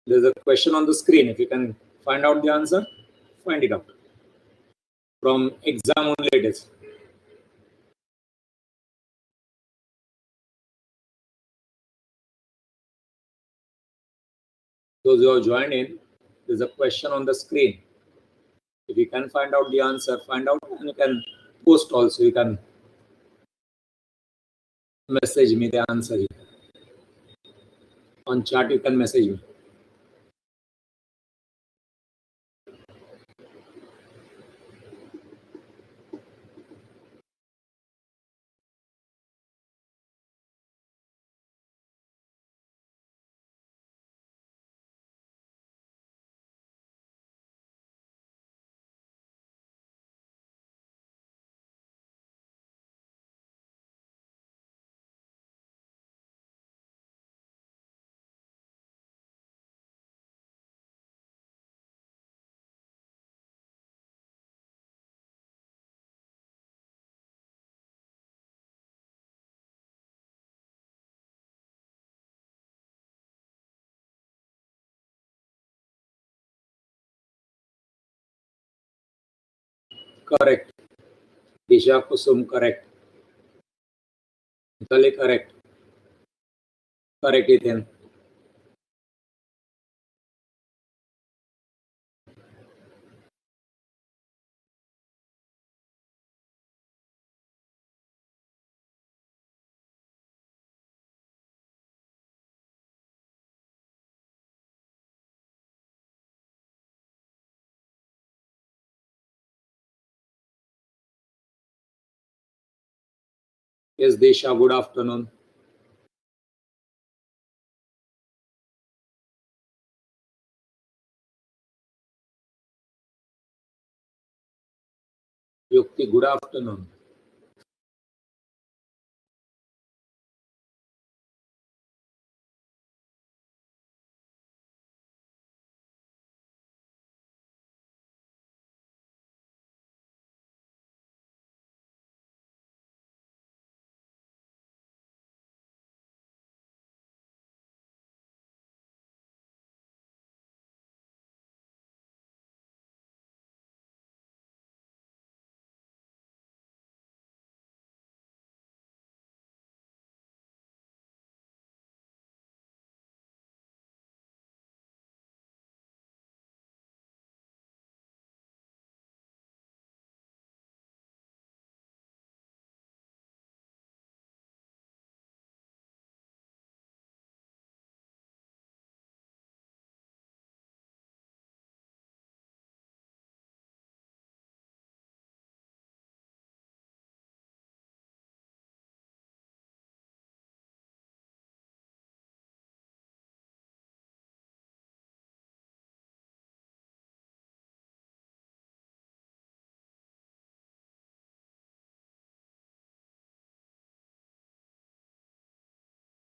There's a question on the screen. If you can find out the answer, find it out. From exam only it is. Those who have joined in, there's a question on the screen. If you can find out the answer, find out, and you can post also. You can message me the answer. On chat, you can message me. Correct. Disha Kusum, correct. Totally correct. Correct, Ethan. Yes, Disha, good afternoon. Yukti, good afternoon.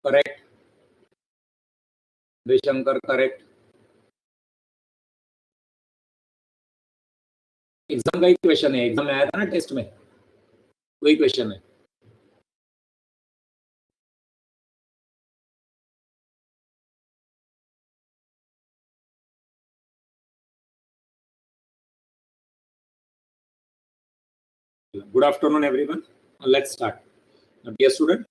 Correct. Vishankar, correct. Exam का ही question है, exam में आया था ना, test में वही question है. Good afternoon, everyone. Let's start. Now, dear student,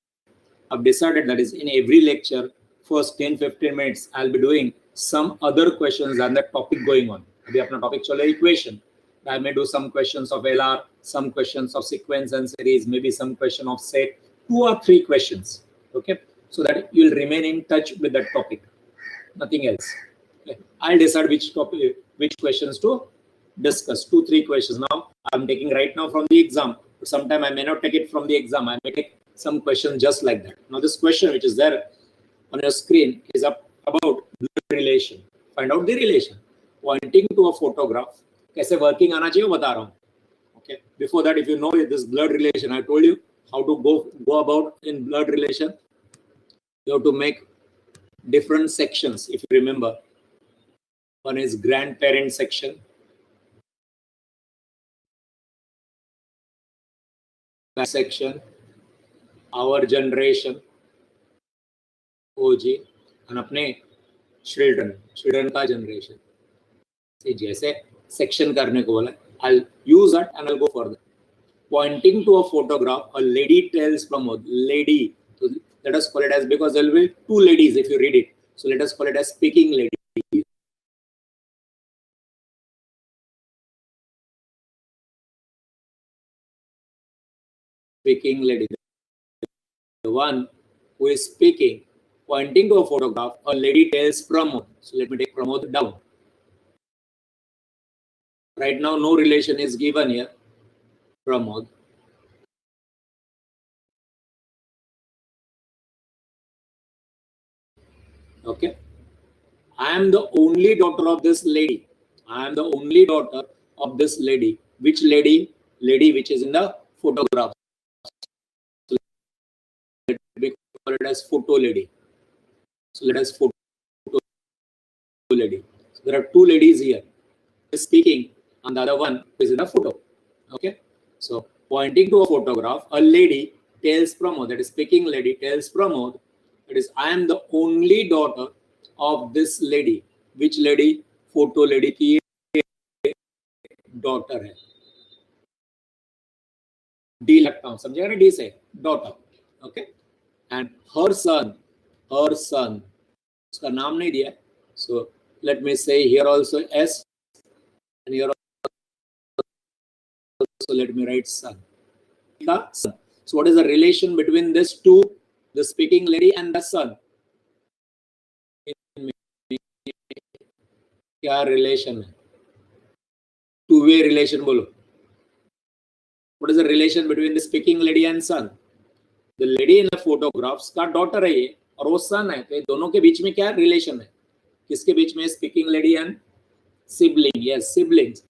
I've decided that is in every lecture, first 10-15 minutes, I'll be doing some other questions than the topic going on. अभी अपना topic चल रहा है equation. I may do some questions of LR, some questions of sequence and series, maybe some question of set, 2 or 3 questions. Okay, so that you'll remain in touch with that topic. Nothing else. Okay. I'll decide which topic, which questions to discuss. 2-3 questions. Now I'm taking right now from the exam. But sometime I may not take it from the exam. I may take some questions just like that. Now this question which is there on your screen is about blood relation. Find out the relation. Pointing to a photograph. कैसे working आना चाहिए बता रहा हूँ. Okay. Before that, if you know this blood relation, I told you how to go about in blood relation. You have to make different sections. If you remember, one is grandparent section, section, our generation, OG, and अपने children का generation जैसे section करने को बोला. I'll use that and I'll go further. Pointing to a photograph, a lady tells Pramod, lady. So let us call it as, because there will be two ladies if you read it. So let us call it as speaking lady. Speaking lady. The one who is speaking, pointing to a photograph, a lady tells Pramod. So let me take Pramod down. Right now, no relation is given here. Pramod. Okay. I am the only daughter of this lady. I am the only daughter of this lady. Which lady? Lady which is in the photograph. So let me call it as photo lady. So let us photo lady. So there are two ladies here speaking, and the other one is in a photo. Okay. So pointing to a photograph, a lady tells Pramod, that is speaking lady tells Pramod, that is, I am the only daughter of this lady. Which lady? Photo lady की daughter है. D लगता हूं, समझेगा ना, D से daughter. Okay. And her son उसका नाम नहीं दिया, so let me say here also S and here also let me write son. So what is the relation between this two, the speaking lady and the son? क्या relation है? Two way relation बोलो. What is the relation between the speaking lady and son? The lady in the photographs का daughter है ये, और वो सन है. तो दोनों के बीच में क्या रिलेशन है? किसके बीच में? Speaking lady and sibling. Yes, siblings.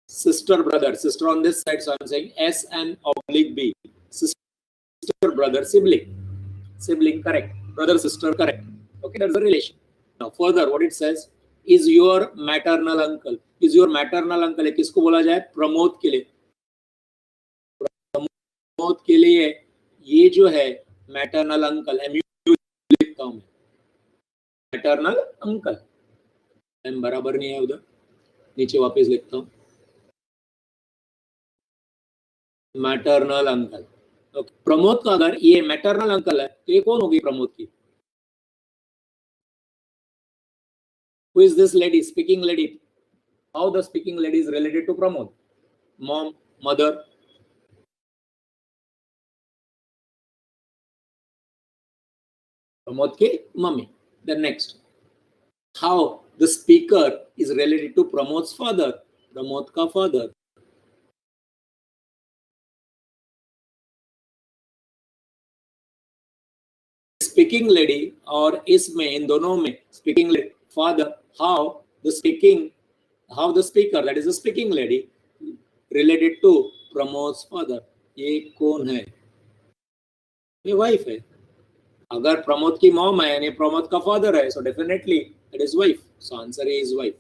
Sister brother. Sister on this side, so I'm saying S and oblique B. Sister brother sibling. Sibling correct. Brother sister correct. Okay, that's the relation. Now further what it says, is your maternal uncle. Is your maternal uncle है, किसको बोला जाए? प्रमोद के लिए. प्रमोद के लिए ये जो है मैटरनल अंकल, MU लिखता हूं मैं, मैटरनल अंकल. एम बराबर नहीं है उधर, नीचे वापस लिखता हूं, मैटरनल अंकल. तो प्रमोद का अगर ये मैटरनल अंकल है तो ये कौन होगी प्रमोद की? Who is this lady, speaking lady? How the speaking lady is related to Pramod? Mom, mother. Pramod ki mummy. Then next, how the speaker is related to Pramod's father? Pramod ka father. Speaking lady और इसमें इन दोनों में speaking lady, father, how the speaker, that is the speaking lady, related to Pramod's father? ये कौन है? ये wife है. अगर प्रमोद की मॉम है यानी प्रमोद का फादर है, so definitely it is wife. So answer is wife.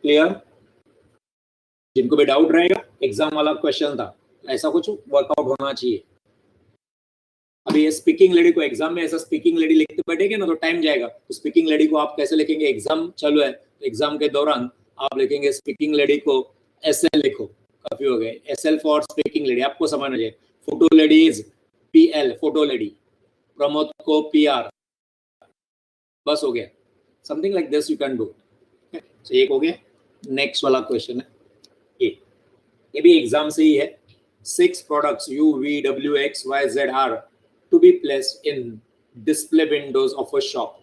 Clear? जिनको भी डाउट रहेगा, एग्जाम वाला क्वेश्चन था, ऐसा कुछ वर्कआउट होना चाहिए. अभी ये स्पीकिंग लेडी को एग्जाम में ऐसा स्पीकिंग लेडी लिखते बैठेंगे ना तो टाइम जाएगा. तो स्पीकिंग लेडी को आप कैसे लिखेंगे? एग्जाम चालू है, एग्जाम के दौरान आप लिखेंगे स्पीकिंग लेडी को SL लिखो. काफी हो गए. SL फॉर स्पीकिंग लेडी, आपको समझना चाहिए. Photo lady is PL, photo lady. Pramod को PR. बस हो गया. Something like this you can do. तो एक हो गया. नेक्स्ट वाला क्वेश्चन है ये भी एग्जाम से ही है. 6 products U, V, W, X, Y, Z are to be placed in display windows of a shop.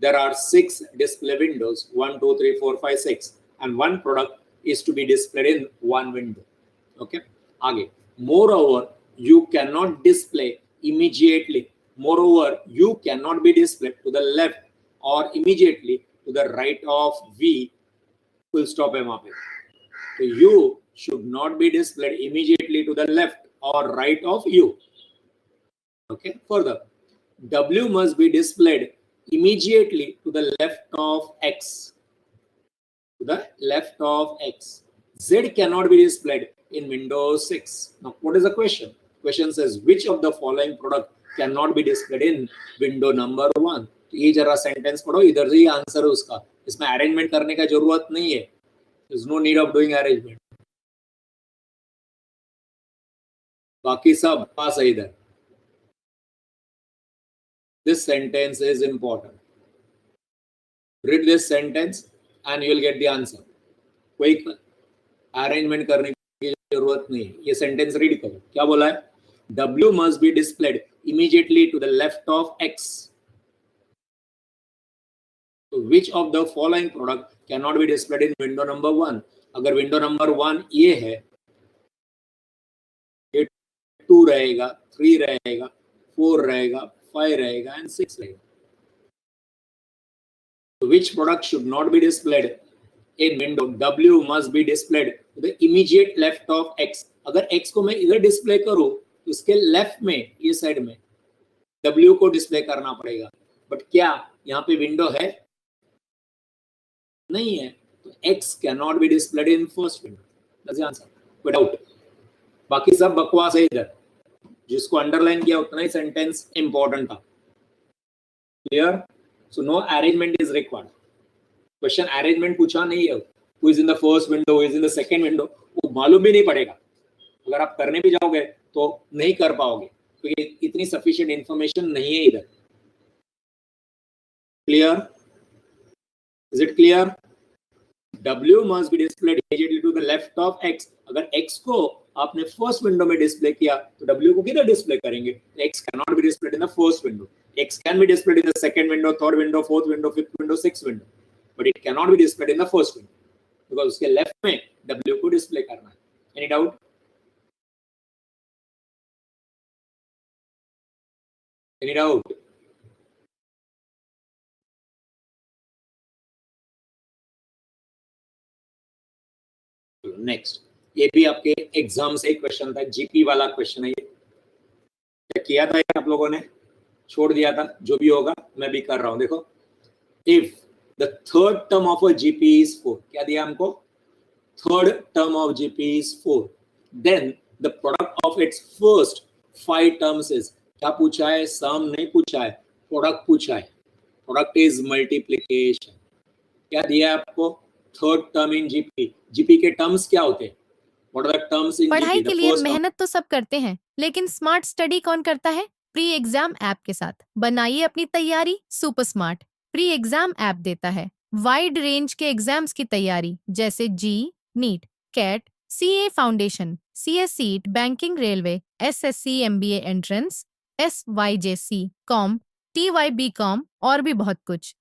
There are 6 display windows, 1, 2, 3, 4, 5, 6, and one product is to be displayed in one window. Okay. आगे. Moreover, you cannot display immediately. Moreover, you cannot be displayed to the left or immediately to the right of V. Full stop है वहाँ पे. So you should not be displayed immediately to the left or right of U. Okay. Further, W must be displayed immediately to the left of X. To the left of X. Z cannot be displayed in Windows 6. Now, what is the question? Question says, which of the following product cannot be displayed in window number 1? ये जरा sentence पढ़ो, इधर से ही answer है उसका. इसमें arrangement करने का जरूरत नहीं है. There's no need of doing arrangement. बाकी सब पास है इधर. This sentence is important. Read this sentence and you will get the answer. कोई अरेंजमेंट करने की जरूरत नहीं. ये सेंटेंस रीड करो. क्या बोला है? W must be displayed immediately to the left of X. So which of the following product cannot be displayed in window number 1? अगर विंडो नंबर 1 ये है, ये 2 रहेगा, 3 रहेगा, 4 रहेगा, 5 रहेगा एंड 6 रहेगा. So which product should not be displayed in window? W must be displayed to the immediate left of X. अगर X को मैं इधर डिस्प्ले करूं तो इसके लेफ्ट में, ये साइड में W को डिस्प्ले करना पड़ेगा. बट क्या यहाँ पे विंडो है? नहीं है. तो X cannot be displayed in first window. That's the answer. Without. बाकी सब बकवास है इधर. जिसको अंडरलाइन किया उतना ही सेंटेंस इंपॉर्टेंट था. Clear? So no arrangement is required. Question arrangement पूछा नहीं है. Who is in the first window, who is in the second window, वो मालूम भी नहीं पड़ेगा. अगर आप करने भी जाओगे तो नहीं कर पाओगे क्योंकि इतनी सफिशिएंट इंफॉर्मेशन नहीं है इधर. Clear? Is it clear? W must be displayed immediately to the left of X. अगर X को आपने फर्स्ट विंडो में डिस्प्ले किया तो W को किधर डिस्प्ले करेंगे? X cannot be displayed in the first window. X can be displayed in the second window, third window, fourth window, fifth window, sixth window, but it cannot be displayed in the first window because उसके left में W को display करना है. Any doubt? Any doubt? Next, ये भी आपके exam से एक क्वेश्चन था. जीपी वाला क्वेश्चन है. ये किया था आप लोगों ने, छोड़ दिया था. जो भी होगा मैं भी कर रहा हूं. देखो, if the third term of a GP is 4, क्या दिया हमको? Third term of GP is 4, then the product of its first 5 terms is. क्या पूछा है? सम नहीं पूछा है, प्रोडक्ट पूछा है. Product is multiplication. क्या दिया है आपको? Third term in GP. GP के टर्म्स क्या होते हैं? What are the terms in पढ़ाई GP? के The लिए first term. मेहनत तो सब करते हैं, लेकिन स्मार्ट स्टडी कौन करता है? प्री एग्जाम ऐप के साथ बनाइए अपनी तैयारी super smart. Pre exam app देता है वाइड रेंज के एग्जाम्स की तैयारी, जैसे JEE, NEET, CAT, CA foundation, CSEET, banking, railway, SSC, MBA entrance, SYJC, com, TYBCom और भी बहुत कुछ.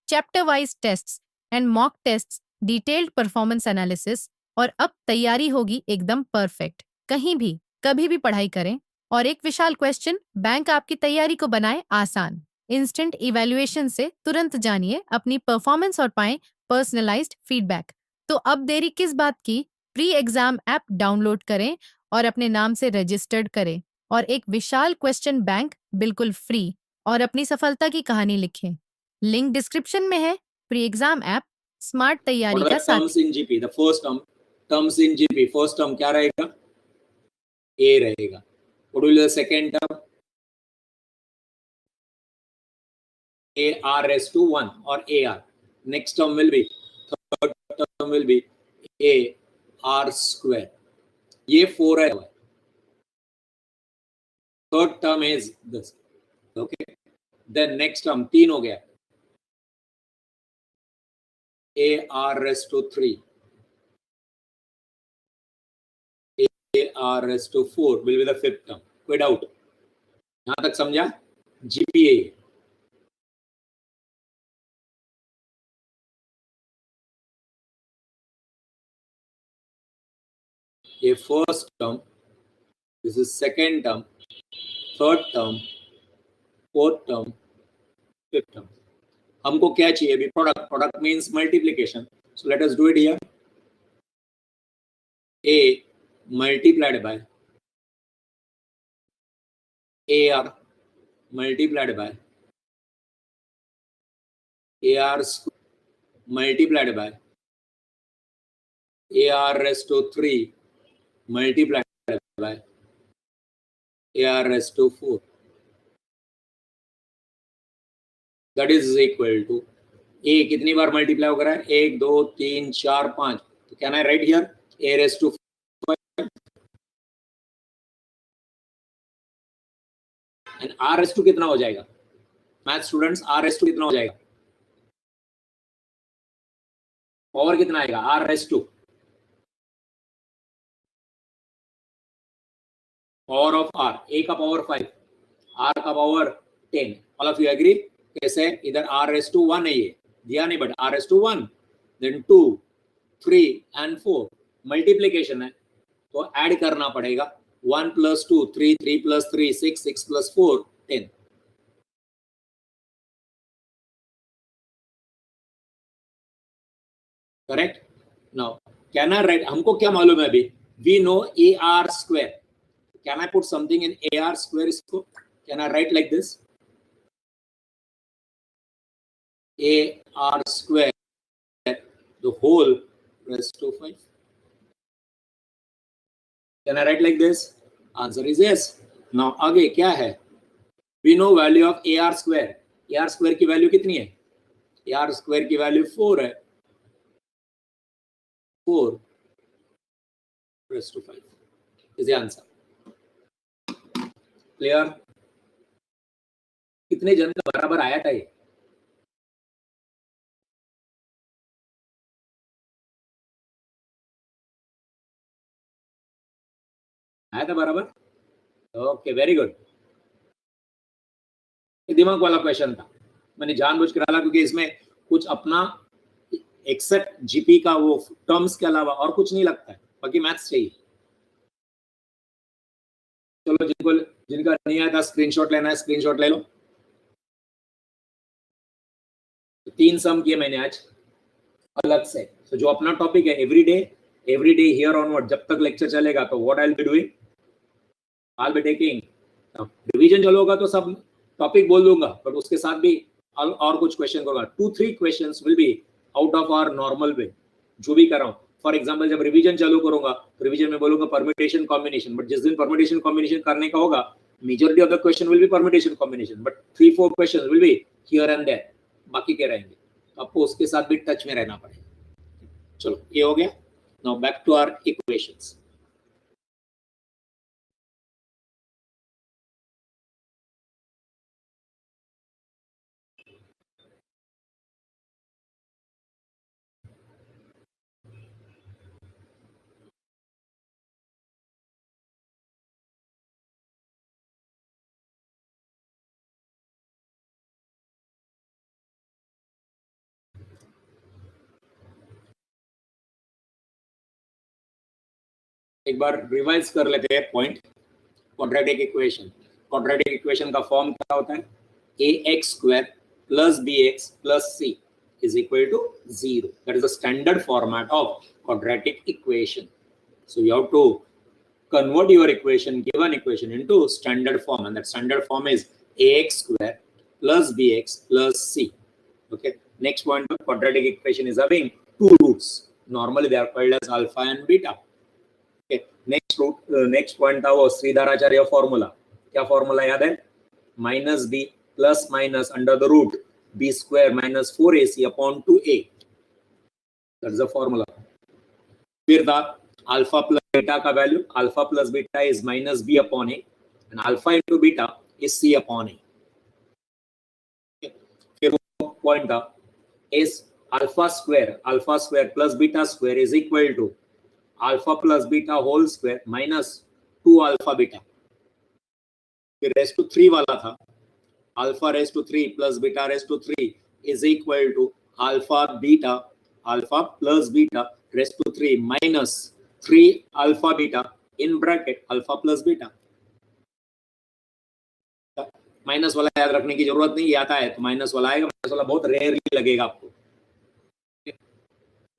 Chapter wise tests and mock tests, detailed performance analysis, और अब तैयारी होगी एकदम परफेक्ट. कहीं भी कभी भी पढ़ाई करें. और एक विशाल क्वेश्चन बैंक आपकी तैयारी को बनाए आसान. इंस्टेंट इवैल्यूएशन से तुरंत जानिए अपनी परफॉर्मेंस और पाएं पर्सनलाइज्ड फीडबैक. तो अब देरी किस बात की? प्री एग्जाम ऐप डाउनलोड करें और अपने नाम से रजिस्टर्ड करें और एक विशाल क्वेश्चन बैंक बिल्कुल फ्री और अपनी सफलता की कहानी लिखें. लिंक डिस्क्रिप्शन में है. प्री एग्जाम ऐप स्मार्ट तैयारी What are का the साथी. terms in GP? The first term, terms in GP. First term क्या रहेगा? A रहेगा. What will be the second term? AR raised to 1 or AR. Next term will be, third term will be AR square. ये 4 है. Third term is this. Okay. Then next term 3 हो गया. AR raised to 3. AR raised to 4 will be the fifth term. कोई doubt? यहाँ तक समझा? GPA. ये first term, this is second term, third term, fourth term, fifth term. हमको क्या चाहिए अभी? Product. Product means multiplication. So let us do it here. A multiplied by AR multiplied by AR multiplied by AR raised to 3 multiplied by AR raised to 4. That is equal to A कितनी बार multiply हो रहा है? 1 2 3 4 5. तो can I right here A raised to 5 and R raised to कितना हो जाएगा? Math students, R raised to कितना हो जाएगा? पावर कितना आएगा? R raised to power of R, A का पावर 5, R का power 10. All of you agree? कैसे? इधर R raised to 1 है, ये दिया नहीं, but R raised to 1, then 2 3 and 4 multiplication है तो ऐड करना पड़ेगा. 1 plus 2 3, 3 plus 3 6, 6 plus 4 10. Correct? Now can I write, हमको क्या मालूम है अभी? We know AR square. Can I put something in AR square? इसको can I write like this? AR square the whole raised to 5. Can I write like this? Answer is yes. Now आगे क्या है? We know value of AR square. AR square की value कितनी है? AR square की value 4 है. 4 raised to 5 is the answer. Clear? कितने जन का बराबर आया था ये? आया था बराबर? Okay, very good. दिमाग वाला क्वेश्चन था, मैंने जानबूझ कर डाला क्योंकि इसमें कुछ अपना एक्सेप्ट जीपी का वो टर्म्स के अलावा और कुछ नहीं लगता है, बाकी मैथ्स चाहिए. चलो जिनका नहीं आया था स्क्रीनशॉट लेना है, स्क्रीनशॉट ले लो. 3 सम किए मैंने आज अलग से. तो जो अपना टॉपिक है एवरी डे हियर ऑनवर्ड, जब तक लेक्चर चलेगा तो what I will be doing, I will be taking. Revision चलो होगा तो सब टॉपिक बोल दूंगा, बट उसके साथ भी और कुछ क्वेश्चन करूंगा. 2-3 questions will be out of our normal way, जो भी कर रहा हूँ. फॉर एग्जांपल जब रिवीजन चालू करूंगा तो रिवीजन में बोलूंगा परम्यूटेशन कॉम्बिनेशन, बट जिस दिन परम्यूटेशन कॉम्बिनेशन करने का होगा majority of the question will be permutation combination, but 3-4 question will be here and there, बाकी के रहेंगे. आपको उसके साथ भी टच में रहना पड़ेगा. चलो ये हो गया. Now back to our equations. एक बार रिवाइज कर लेते हैं point. Quadratic equation, quadratic equation का फॉर्म क्या होता है? ax square plus bx plus c is equal to 0. That is the standard format of quadratic equation. So you have to convert your equation, given equation, into standard form, and that standard form is ax square plus bx plus c. Okay. Next point, quadratic equation is having 2 roots. Normally they are called as alpha and beta. Okay. Next point था वो Sridharacharya formula. क्या formula याद है? Minus b plus minus under the root b square minus 4ac upon 2a. That is the formula. फिर था alpha plus beta का value. Alpha plus beta is minus b upon a and alpha into beta is c upon a. फिर point था is alpha square plus beta square is equal to alpha plus beta whole square minus 2 alpha beta. फिर raised to 3 वाला था, alpha raised to 3 plus beta raised to 3 is equal to alpha plus beta raised to 3 minus 3 alpha beta in bracket alpha plus beta. Minus वाला याद रखने की जरूरत नहीं, ये आता है तो माइनस वाला आएगा. माइनस वाला बहुत रेयरली लगेगा आपको.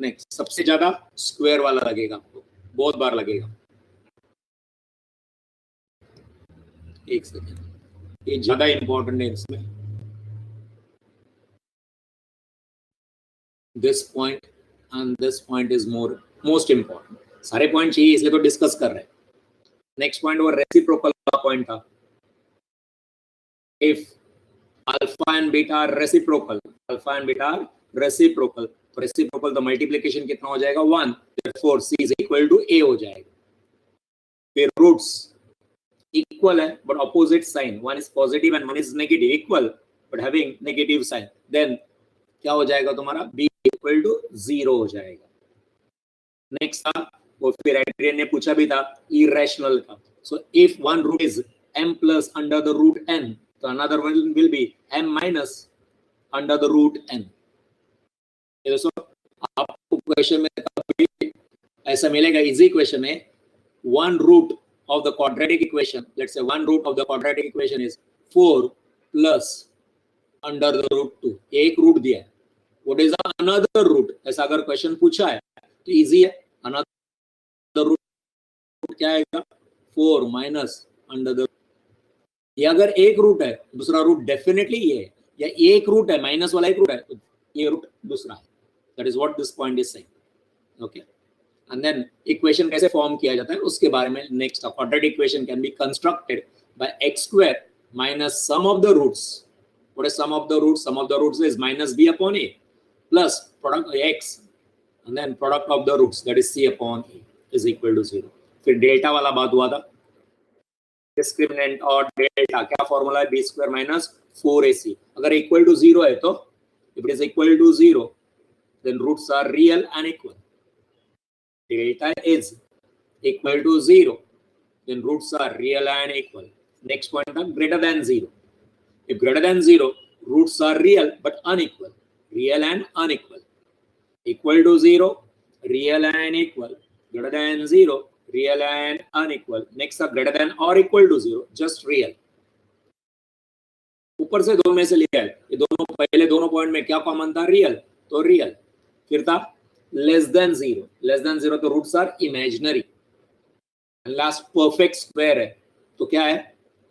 नेक्स्ट, सबसे ज्यादा स्क्वायर वाला लगेगा आपको, बहुत बार लगेगा. एक सेकेंड, ये ज्यादा इंपॉर्टेंट है इसमें. This point and this point is more most important, सारे पॉइंट चाहिए इसलिए तो डिस्कस कर रहे हैं. नेक्स्ट पॉइंट वो रेसिप्रोकल का पॉइंट था. If alpha and beta are reciprocal, alpha and beta are reciprocal, तो रेसिप्रोकल तो मल्टीप्लिकेशन कितना हो जाएगा 1, therefore c is equal to a हो जाएगा. फिर रूट्स इक्वल है but opposite sign, one is positive and one is negative, equal but having negative sign, then क्या हो जाएगा तुम्हारा b इक्वल टू 0 हो जाएगा. नेक्स्ट था वो फिर एड्रियन ने पूछा भी था इरेशनल का. So if one root is m plus under the root n, तो another one will be m minus under the root n. ये दोस्तों आपको क्वेश्चन में कभी ऐसा मिलेगा इजी क्वेश्चन में, one root of the quadratic equation, let's say one root of the quadratic equation is 4 plus under the root 2, एक root दिया है, what is the another root, ऐसा अगर क्वेश्चन पूछा है तो इजी है. another root क्या आएगा 4 minus under the, ये अगर एक रूट है दूसरा रूट डेफिनेटली ये है, या एक रूट है माइनस वाला एक रूट है तो ये रूट दूसरा है. That is what this point is saying. Okay, and then equation कैसे फॉर्म किया जाता है उसके बारे में next. Quadratic equation can be constructed by x square minus sum of the roots. What is sum of the roots? Sum of the roots is minus b upon a plus product x and then product of the roots that is c upon a is equal to 0. फिर delta वाला बात हुआ था, discriminant और delta क्या formula है, b square minus 4ac. अगर equal to 0 है तो if it is equal to 0 then roots are real and equal. Delta is equal to 0, then roots are real and equal. Next point is greater than 0. If greater than 0, roots are real but unequal. Real and unequal. Equal to 0, real and equal. Greater than 0, real and unequal. Next are greater than or equal to 0, just real. ऊपर से दो में से लिया है, ये दोनों पहले दोनों पॉइंट में क्या कॉमन था, रियल, तो रियल. फिर था लेस देन 0, लेस देन 0 तो roots are imaginary. Last perfect square है तो क्या है,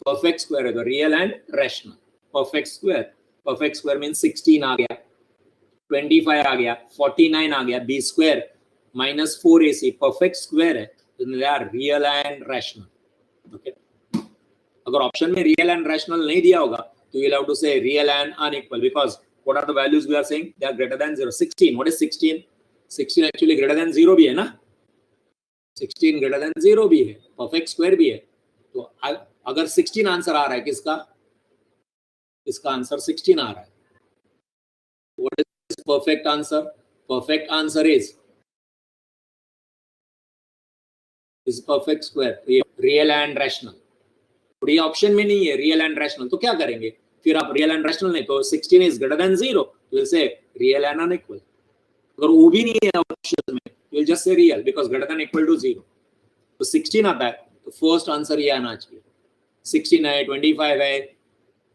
परफेक्ट स्क्वायर है तो real and rational. Perfect square means 16 आ गया, 25 आ गया, 49 आ गया, b square minus 4ac perfect square है तो they are real and rational. Okay, अगर ऑप्शन में रियल एंड रैशनल नहीं दिया होगा तो you have to say real and unequal, because what are the values we are saying, they are greater than 0. 16, what is 16? 16 actually greater than 0 भी है ना, 16 ग्रेटर देन 0 भी है, परफेक्ट स्क्वायर भी है. तो अगर 16 आंसर आ रहा है किसका, इसका आंसर 16 आ रहा है. What is perfect answer? Perfect answer is perfect square, real and rational. तो ये ऑप्शन में नहीं है रियल एंड रैशनल, तो क्या करेंगे फिर आप, रियल एंड रैशनल नहीं तो 16 इज ग्रेटर देन 0 तो will say real and unequal. अगर वो भी नहीं है ऑप्शन में you will just say real because greater than equal to 0. तो 16 आता है तो फर्स्ट आंसर ये आना चाहिए. 16 है, 25 है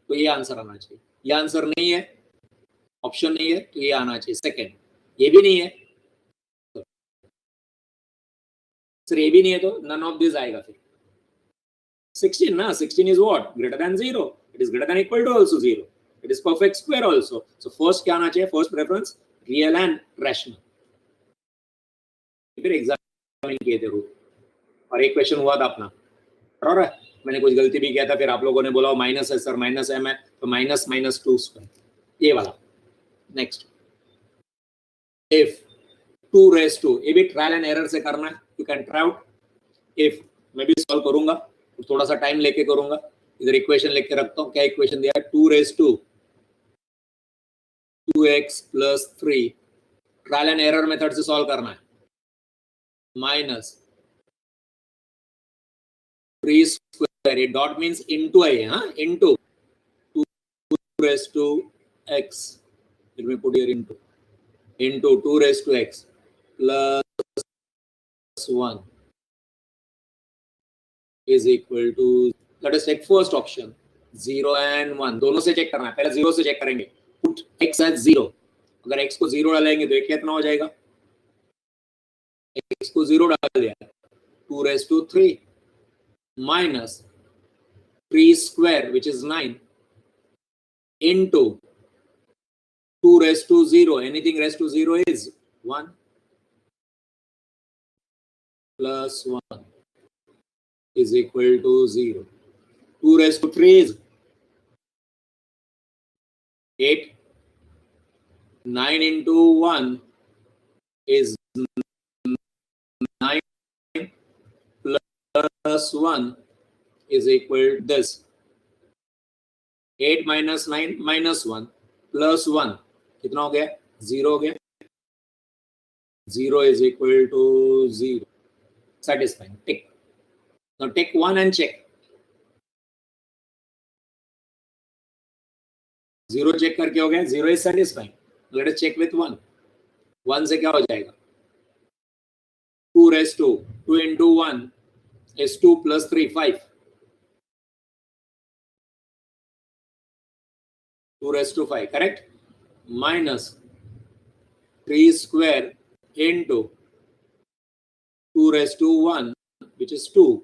तो ये आंसर आना चाहिए. ये आंसर नहीं है, ऑप्शन नहीं है तो ये आना चाहिए सेकंड. ये भी नहीं है तो सर, ये भी नहीं है तो नन ऑफ दिस आएगा. फिर 16 ना, 16 is what? Greater than 0. It is greater than equal to also 0. It is perfect square also. So first क्या आना चाहिए, first preference real and rational. फिर एग्जामिन किए थे रूट और एक क्वेश्चन हुआ था अपना, और मैंने कुछ गलती भी किया था, फिर आप लोगों ने बोला माइनस है सर, माइनस m है तो माइनस माइनस 2 स्क्वायर, ये वाला. नेक्स्ट, इफ 2 raised to, ये भी ट्रायल एंड एरर से करना है, you can try out. If मैं भी सॉल्व करूंगा, थोड़ा सा टाइम लेके करूंगा. इधर इक्वेशन लेके रखता हूं, क्या इक्वेशन दिया है, 2 raised to 2x plus 3. Trial and error method से सॉल्व करना है. माइनस 3 स्क्वायर, ये डॉट मींस इनटू है, हां into 2 raised to x, let me put here into 2 raised to x plus 1 is equal to, let us take first option 0 and 1. दोनों से check करना है, पहले 0 से चेक करेंगे. put x as 0, अगर x को 0 डालेंगे तो ये कितना हो जाएगा, x को 0 डाल दिया 2 raised to 3 minus 3 square which is 9 into 2 raised to 0, anything raised to 0 is 1. plus 1 is equal to 0. 2 raised to 3 is 8. 9 into 1 is 9 plus 1 is equal to this. 8 minus 9 minus 1 plus 1 कितना हो गया? 0 हो गया. 0 is equal to 0. Satisfying. Tick. Now take 1 and check. 0 check करके हो गया. 0 is satisfying. Let us check with 1. 1 से क्या हो जाएगा? 2 raised to 2 into 1 is 2 plus 3 5. 2 raised to 5, correct? Minus 3 square into 2 raised to 1, which is 2,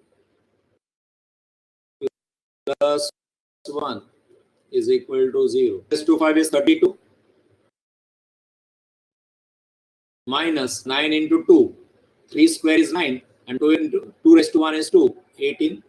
plus 1 is equal to 0. 3 raised to 5 is 32. Minus 9 into 2. 3 square is 9 and 2 raised to 1 is 2. 18.